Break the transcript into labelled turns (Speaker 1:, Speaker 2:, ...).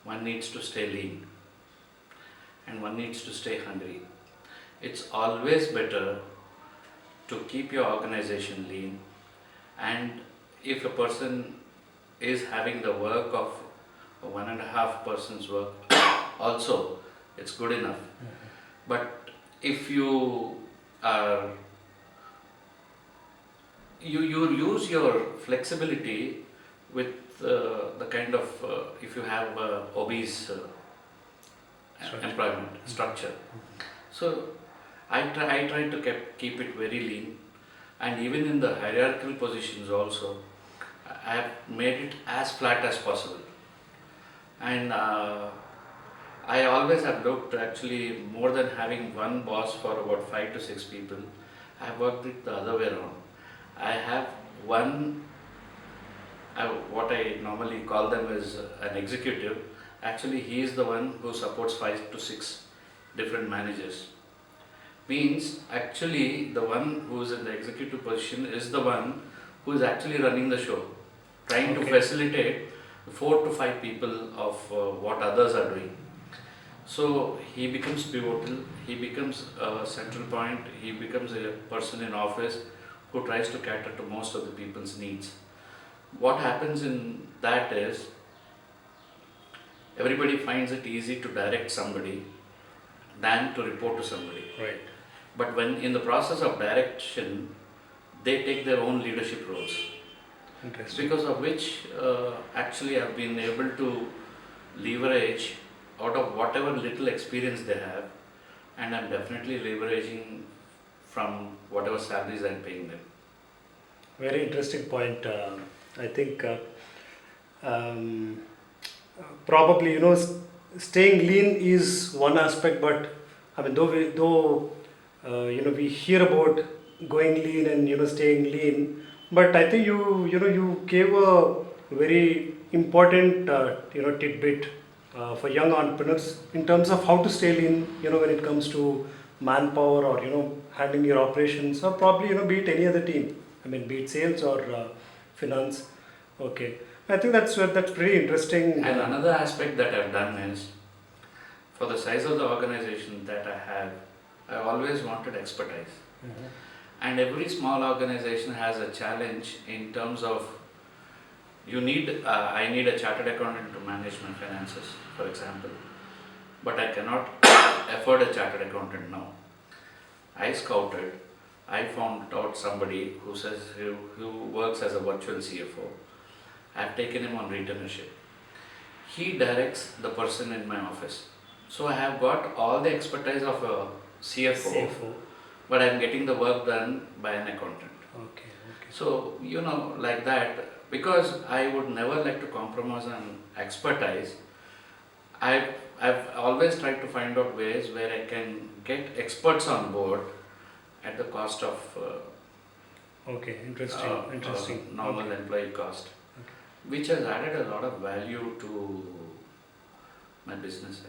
Speaker 1: one needs to stay lean and one needs to stay hungry. It's always better to keep your organization lean, and if a person is having the work of a 1.5 person's work also, it's good enough. But if you are you lose your flexibility with the kind of if you have obese employment structure. So I try to keep it very lean, and even in the hierarchical positions also, I have made it as flat as possible. And I always have looked, actually, more than having one boss for about 5 to 6 people, I have worked it the other way around. I have one, what I normally call them as an executive. Actually, he is the one who supports 5 to 6 different managers. Means, actually, the one who is in the executive position is the one who is actually running the show, trying to facilitate 4 to 5 people of what others are doing. So he becomes pivotal, he becomes a central point, he becomes a person in office who tries to cater to most of the people's needs. What happens in that is, everybody finds it easy to direct somebody than to report to somebody.
Speaker 2: Right.
Speaker 1: But when in the process of direction, they take their own leadership roles.
Speaker 2: Interesting.
Speaker 1: Because of which actually I've been able to leverage out of whatever little experience they have, and I'm definitely leveraging from whatever salaries I'm paying them.
Speaker 2: Very interesting point. I think probably staying lean is one aspect, but I mean though we hear about going lean and staying lean, but I think you gave a very important tidbit for young entrepreneurs in terms of how to stay lean when it comes to manpower or handling your operations, or probably be it any other team. I mean, be it sales or finance. Okay, I think that's pretty interesting.
Speaker 1: And another aspect that I've done is, for the size of the organization that I have, I always wanted expertise. And every small organization has a challenge in terms of, I need a chartered accountant to manage my finances, for example, but I cannot afford a chartered accountant now. I scouted, I found out somebody who works as a virtual CFO. I've taken him on retainership. He directs the person in my office. So I have got all the expertise of a CFO. But I'm getting the work done by an accountant.
Speaker 2: Okay.
Speaker 1: So, like that, because I would never like to compromise on expertise, I've always tried to find out ways where I can get experts on board at the cost of
Speaker 2: interesting.
Speaker 1: Normal employee cost, which has added a lot of value to my business.